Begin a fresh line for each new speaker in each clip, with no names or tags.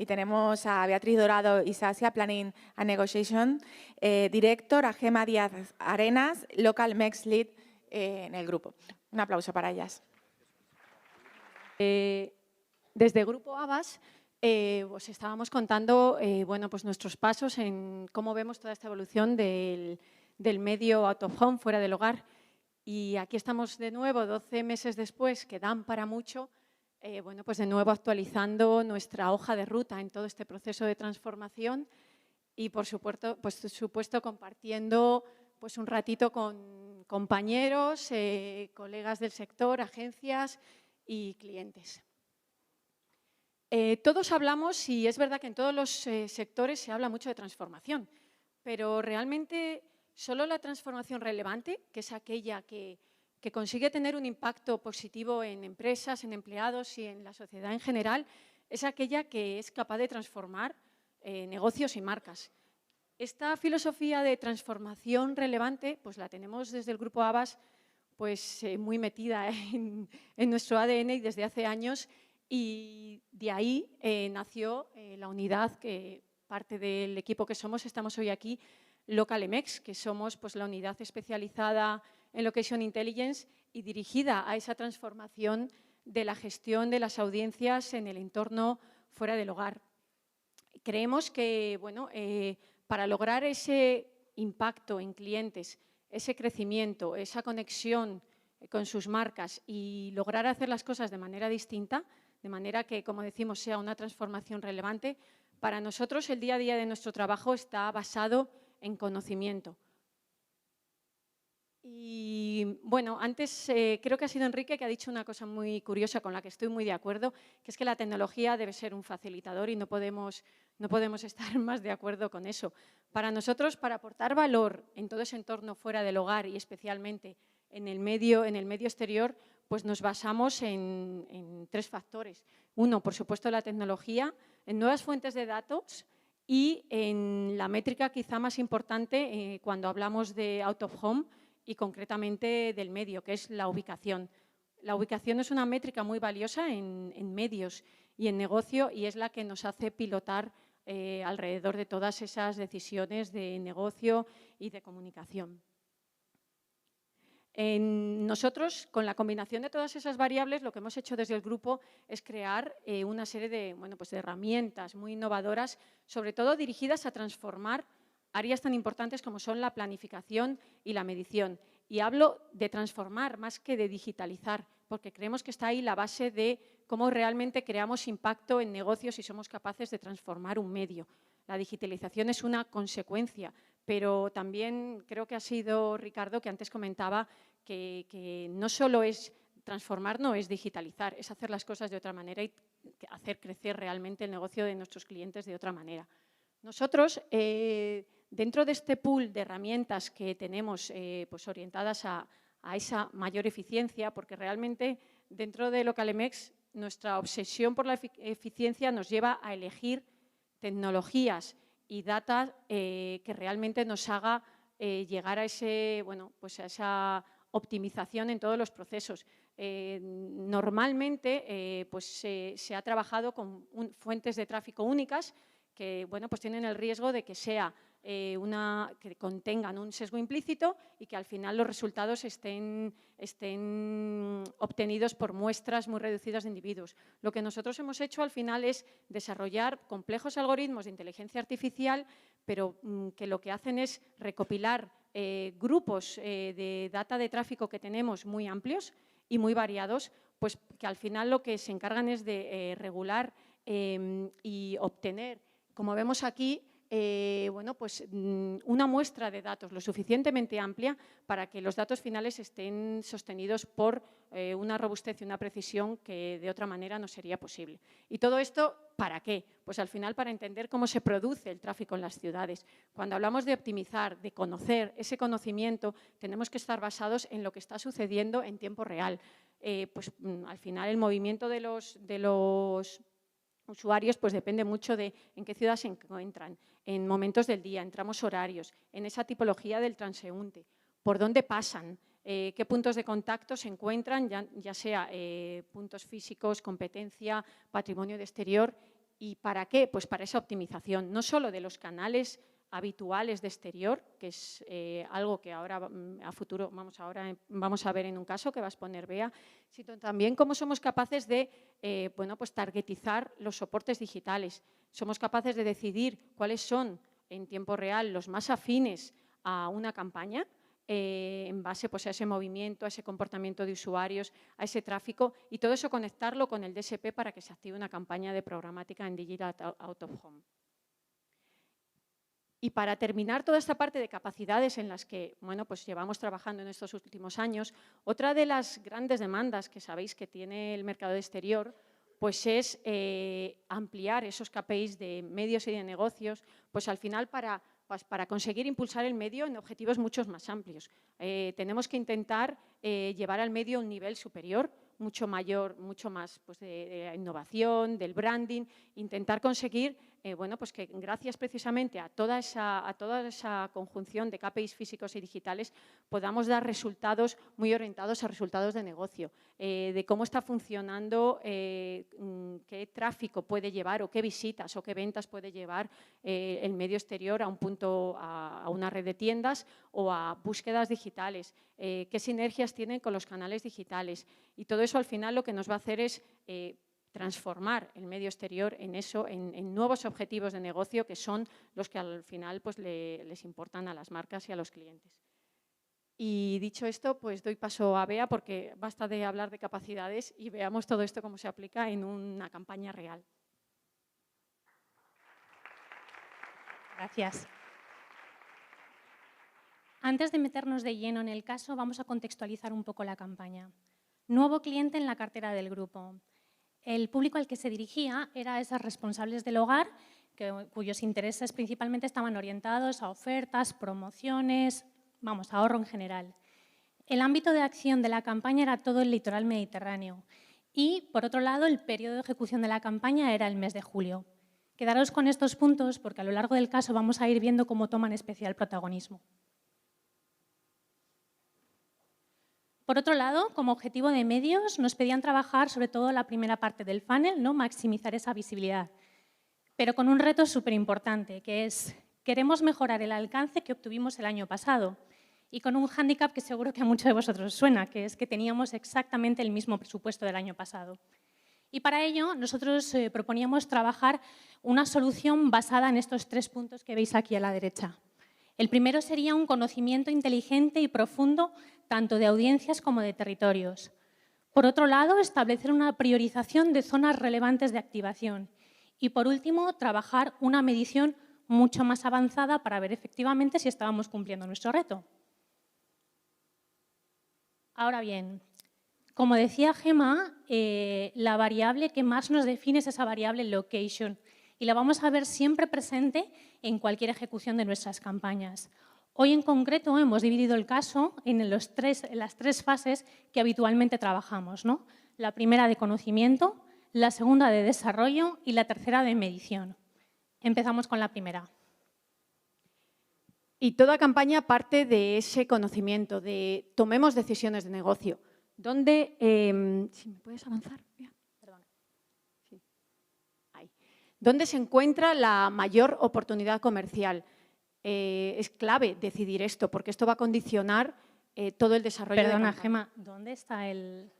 y tenemos a Beatriz Dorado y Sasia, Planning and Negotiation Director, a Gema Díaz Arenas, Local MEX Lead en el grupo. Un aplauso para ellas.
Desde Grupo Havas os estábamos contando bueno, pues nuestros pasos en cómo vemos toda esta evolución del medio out of home, fuera del hogar. Y aquí estamos de nuevo, 12 meses después, que dan para mucho, bueno, pues de nuevo actualizando nuestra hoja de ruta en todo este proceso de transformación y, por supuesto compartiendo pues un ratito con compañeros, colegas del sector, agencias y clientes. Todos hablamos, y es verdad que en todos los sectores se habla mucho de transformación, pero realmente solo la transformación relevante, que es aquella que consigue tener un impacto positivo en empresas, en empleados y en la sociedad en general, es aquella que es capaz de transformar negocios y marcas. Esta filosofía de transformación relevante, pues la tenemos desde el Grupo Havas pues, muy metida en nuestro ADN y desde hace años, y de ahí nació la unidad que parte del equipo que somos, estamos hoy aquí, Local MEX, que somos pues, la unidad especializada en Location Intelligence y dirigida a esa transformación de la gestión de las audiencias en el entorno fuera del hogar. Creemos que, bueno, para lograr ese impacto en clientes, ese crecimiento, esa conexión con sus marcas y lograr hacer las cosas de manera distinta, de manera que, como decimos, sea una transformación relevante, para nosotros el día a día de nuestro trabajo está basado en conocimiento. Y bueno, antes creo que ha sido Enrique que ha dicho una cosa muy curiosa con la que estoy muy de acuerdo, que es que la tecnología debe ser un facilitador y no podemos estar más de acuerdo con eso. Para nosotros, para aportar valor en todo ese entorno fuera del hogar y especialmente en el medio exterior, pues nos basamos en tres factores. Uno, por supuesto, la tecnología, en nuevas fuentes de datos y en la métrica quizá más importante cuando hablamos de out of home y concretamente del medio, que es la ubicación. La ubicación es una métrica muy valiosa en medios y en negocio y es la que nos hace pilotar alrededor de todas esas decisiones de negocio y de comunicación. Nosotros, con la combinación de todas esas variables, lo que hemos hecho desde el grupo es crear una serie de, bueno, pues de herramientas muy innovadoras, sobre todo dirigidas a transformar áreas tan importantes como son la planificación y la medición. Y hablo de transformar más que de digitalizar, porque creemos que está ahí la base de cómo realmente creamos impacto en negocios y somos capaces de transformar un medio. La digitalización es una consecuencia, pero también creo que ha sido Ricardo que antes comentaba que no solo es transformar, no es digitalizar, es hacer las cosas de otra manera y hacer crecer realmente el negocio de nuestros clientes de otra manera. Nosotros, dentro de este pool de herramientas que tenemos pues orientadas a esa mayor eficiencia, porque realmente dentro de Local MEX nuestra obsesión por la eficiencia nos lleva a elegir tecnologías y data que realmente nos haga llegar a esa optimización en todos los procesos. Normalmente pues se ha trabajado con fuentes de tráfico únicas que bueno, pues tienen el riesgo de que que contengan un sesgo implícito y que al final los resultados estén obtenidos por muestras muy reducidas de individuos. Lo que nosotros hemos hecho al final es desarrollar complejos algoritmos de inteligencia artificial, pero que lo que hacen es recopilar grupos de data de tráfico que tenemos muy amplios y muy variados, pues que al final lo que se encargan es de regular y obtener, como vemos aquí, bueno, pues una muestra de datos lo suficientemente amplia para que los datos finales estén sostenidos por una robustez y una precisión que de otra manera no sería posible. ¿Y todo esto para qué? Pues al final para entender cómo se produce el tráfico en las ciudades. Cuando hablamos de optimizar, de conocer ese conocimiento, tenemos que estar basados en lo que está sucediendo en tiempo real. Pues al final el movimiento de los usuarios pues depende mucho de en qué ciudad se encuentran, en momentos del día, en tramos horarios, en esa tipología del transeúnte, por dónde pasan, qué puntos de contacto se encuentran, ya sea puntos físicos, competencia, patrimonio de exterior ¿Y para qué? Pues para esa optimización, no solo de los canales habituales de exterior, que es algo que ahora a futuro vamos a ver en un caso que va a exponer Bea, sino también cómo somos capaces de pues targetizar los soportes digitales. Somos capaces de decidir cuáles son en tiempo real los más afines a una campaña, en base pues, a ese movimiento, a ese comportamiento de usuarios, a ese tráfico, y todo eso conectarlo con el DSP para que se active una campaña de programática en Digital Out of Home. Y para terminar toda esta parte de capacidades en las que pues llevamos trabajando en estos últimos años, otra de las grandes demandas que sabéis que tiene el mercado exterior pues es ampliar esos KPIs de medios y de negocios, pues al final para conseguir impulsar el medio en objetivos mucho más amplios. Tenemos que intentar llevar al medio a un nivel superior, mucho mayor, mucho más pues, de innovación, del branding, intentar conseguir pues que gracias precisamente a toda esa conjunción de KPIs físicos y digitales podamos dar resultados muy orientados a resultados de negocio, de cómo está funcionando, qué tráfico puede llevar o qué visitas o qué ventas puede llevar el medio exterior a un punto, a una red de tiendas o a búsquedas digitales, qué sinergias tienen con los canales digitales. Y todo eso al final lo que nos va a hacer es transformar el medio exterior en eso, en nuevos objetivos de negocio que son los que al final pues, les importan a las marcas y a los clientes. Y dicho esto, pues doy paso a Bea porque basta de hablar de capacidades y veamos todo esto cómo se aplica en una campaña real.
Gracias. Antes de meternos de lleno en el caso, vamos a contextualizar un poco la campaña. Nuevo cliente en la cartera del grupo. El público al que se dirigía era a esas responsables del hogar cuyos intereses principalmente estaban orientados a ofertas, promociones, ahorro en general. El ámbito de acción de la campaña era todo el litoral mediterráneo y, por otro lado, el periodo de ejecución de la campaña era el mes de julio. Quedaros con estos puntos porque a lo largo del caso vamos a ir viendo cómo toman especial protagonismo. Por otro lado, como objetivo de medios, nos pedían trabajar sobre todo la primera parte del funnel, ¿no? Maximizar esa visibilidad, pero con un reto súper importante, que es queremos mejorar el alcance que obtuvimos el año pasado y con un hándicap que seguro que a muchos de vosotros suena, que es que teníamos exactamente el mismo presupuesto del año pasado. Y para ello nosotros proponíamos trabajar una solución basada en estos 3 puntos que veis aquí a la derecha. El primero sería un conocimiento inteligente y profundo tanto de audiencias como de territorios. Por otro lado, establecer una priorización de zonas relevantes de activación. Y por último, trabajar una medición mucho más avanzada para ver efectivamente si estábamos cumpliendo nuestro reto. Ahora bien, como decía Gemma, la variable que más nos define es esa variable location y la vamos a ver siempre presente en cualquier ejecución de nuestras campañas. Hoy en concreto hemos dividido el caso en las 3 fases que habitualmente trabajamos, ¿no? La primera de conocimiento, la segunda de desarrollo y la tercera de medición. Empezamos con la primera.
Y toda campaña parte de ese conocimiento, de tomemos decisiones de negocio. ¿Dónde, si me puedes avanzar? Perdona. Sí. Ahí. ¿Dónde se encuentra la mayor oportunidad comercial? Es clave decidir esto, porque esto va a condicionar todo el desarrollo.
Perdona, Gemma, ¿dónde está el...?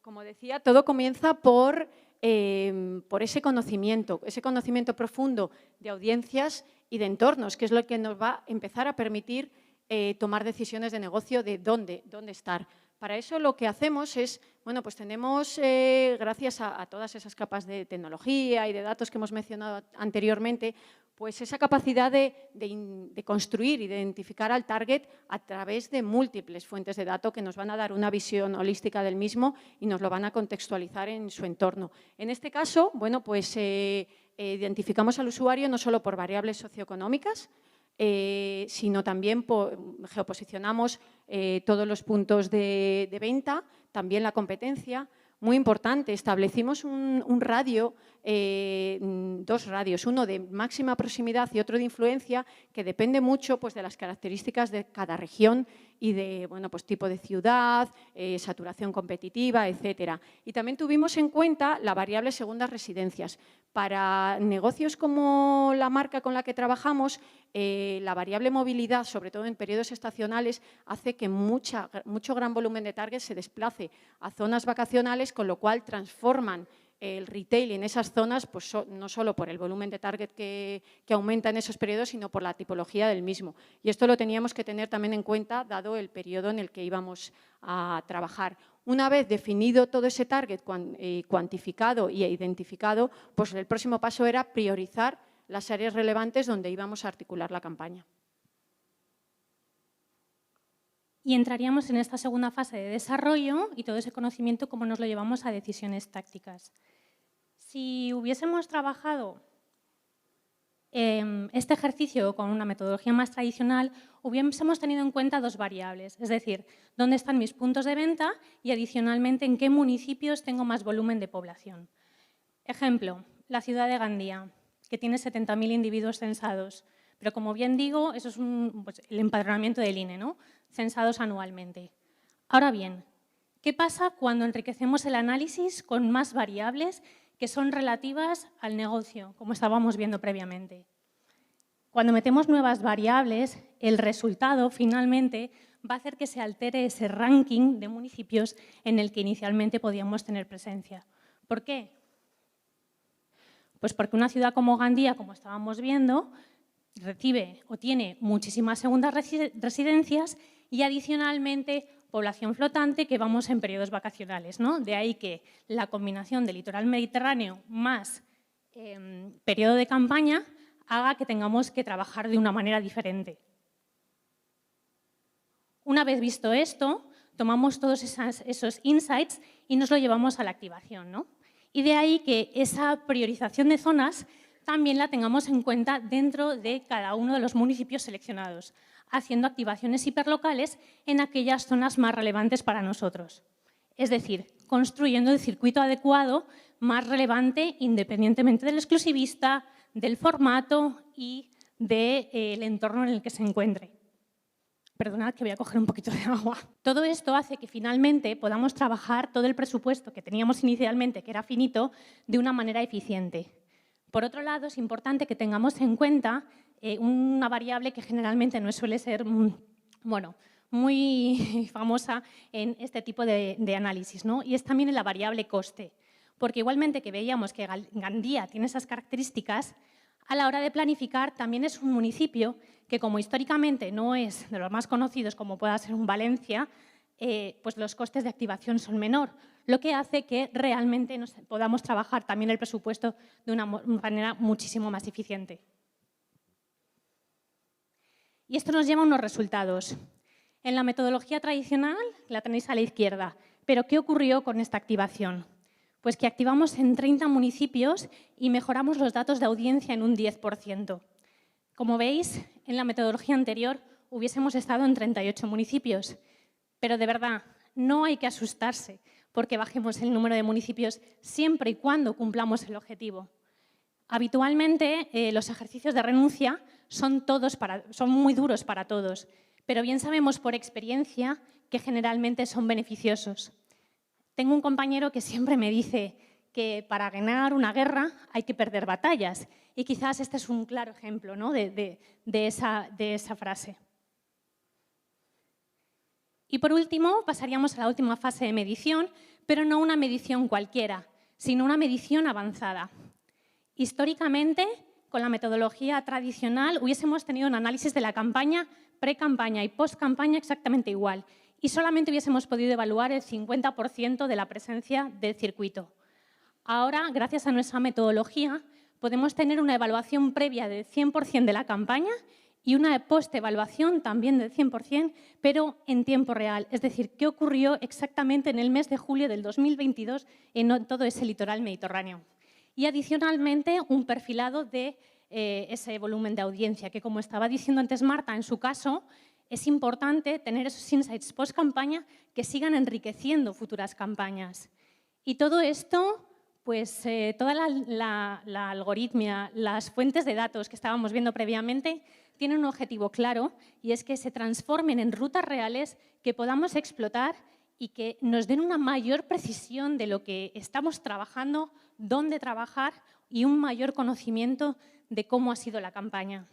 Como decía, todo comienza por ese conocimiento profundo de audiencias y de entornos, que es lo que nos va a empezar a permitir tomar decisiones de negocio de dónde estar. Para eso lo que hacemos es, pues tenemos, gracias a todas esas capas de tecnología y de datos que hemos mencionado anteriormente, pues esa capacidad de construir y de identificar al target a través de múltiples fuentes de datos que nos van a dar una visión holística del mismo y nos lo van a contextualizar en su entorno. En este caso, pues identificamos al usuario no solo por variables socioeconómicas, sino también geoposicionamos todos los puntos de venta, también la competencia. Muy importante, establecimos un radio dos radios, uno de máxima proximidad y otro de influencia, que depende mucho pues, de las características de cada región y de bueno, pues, tipo de ciudad, saturación competitiva, etcétera. Y también tuvimos en cuenta la variable segundas residencias. Para negocios como la marca con la que trabajamos, la variable movilidad, sobre todo en periodos estacionales, hace que mucho gran volumen de target se desplace a zonas vacacionales, con lo cual transforman el retail en esas zonas, pues no solo por el volumen de target que aumenta en esos periodos, sino por la tipología del mismo. Y esto lo teníamos que tener también en cuenta, dado el periodo en el que íbamos a trabajar. Una vez definido todo ese target, cuantificado e identificado, pues el próximo paso era priorizar las áreas relevantes donde íbamos a articular la campaña.
Y entraríamos en esta segunda fase de desarrollo y todo ese conocimiento, cómo nos lo llevamos a decisiones tácticas. Si hubiésemos trabajado este ejercicio con una metodología más tradicional, hubiésemos tenido en cuenta dos variables, es decir, dónde están mis puntos de venta y adicionalmente en qué municipios tengo más volumen de población. Ejemplo, la ciudad de Gandía, que tiene 70.000 individuos censados, pero como bien digo, eso es pues, el empadronamiento del INE, ¿no? Censados anualmente. Ahora bien, ¿qué pasa cuando enriquecemos el análisis con más variables que son relativas al negocio, como estábamos viendo previamente? Cuando metemos nuevas variables, el resultado finalmente va a hacer que se altere ese ranking de municipios en el que inicialmente podíamos tener presencia. ¿Por qué? Pues porque una ciudad como Gandía, como estábamos viendo, recibe o tiene muchísimas segundas residencias y adicionalmente población flotante que vamos en periodos vacacionales, ¿no? De ahí que la combinación del litoral mediterráneo más periodo de campaña haga que tengamos que trabajar de una manera diferente. Una vez visto esto, tomamos todos esos insights y nos lo llevamos a la activación, ¿no? Y de ahí que esa priorización de zonas también la tengamos en cuenta dentro de cada uno de los municipios seleccionados, haciendo activaciones hiperlocales en aquellas zonas más relevantes para nosotros. Es decir, construyendo el circuito adecuado más relevante independientemente del exclusivista, del formato y del entorno en el que se encuentre. Perdonad que voy a coger un poquito de agua. Todo esto hace que finalmente podamos trabajar todo el presupuesto que teníamos inicialmente, que era finito, de una manera eficiente. Por otro lado, es importante que tengamos en cuenta una variable que generalmente no suele ser muy famosa en este tipo de análisis, ¿no? Y es también la variable coste. Porque igualmente que veíamos que Gandía tiene esas características, a la hora de planificar también es un municipio que, como históricamente no es de los más conocidos como pueda ser un Valencia, pues los costes de activación son menor, lo que hace que realmente podamos trabajar también el presupuesto de una manera muchísimo más eficiente. Y esto nos lleva a unos resultados. En la metodología tradicional la tenéis a la izquierda, pero ¿qué ocurrió con esta activación? Pues que activamos en 30 municipios y mejoramos los datos de audiencia en un 10%. Como veis, en la metodología anterior hubiésemos estado en 38 municipios, pero de verdad no hay que asustarse porque bajemos el número de municipios siempre y cuando cumplamos el objetivo. Habitualmente los ejercicios de renuncia son muy duros para todos, pero bien sabemos por experiencia que generalmente son beneficiosos. Tengo un compañero que siempre me dice que para ganar una guerra hay que perder batallas y quizás este es un claro ejemplo, ¿no? de esa frase. Y por último, pasaríamos a la última fase de medición, pero no una medición cualquiera, sino una medición avanzada. Históricamente, con la metodología tradicional, hubiésemos tenido un análisis de la campaña, pre-campaña y post-campaña exactamente igual, y solamente hubiésemos podido evaluar el 50% de la presencia del circuito. Ahora, gracias a nuestra metodología, podemos tener una evaluación previa del 100% de la campaña y una post-evaluación también del 100%, pero en tiempo real. Es decir, qué ocurrió exactamente en el mes de julio del 2022 en todo ese litoral mediterráneo. Y adicionalmente, un perfilado de ese volumen de audiencia, que como estaba diciendo antes Marta, en su caso, es importante tener esos insights post-campaña que sigan enriqueciendo futuras campañas. Y todo esto Pues toda la algoritmia, las fuentes de datos que estábamos viendo previamente, tienen un objetivo claro y es que se transformen en rutas reales que podamos explotar y que nos den una mayor precisión de lo que estamos trabajando, dónde trabajar y un mayor conocimiento de cómo ha sido la campaña.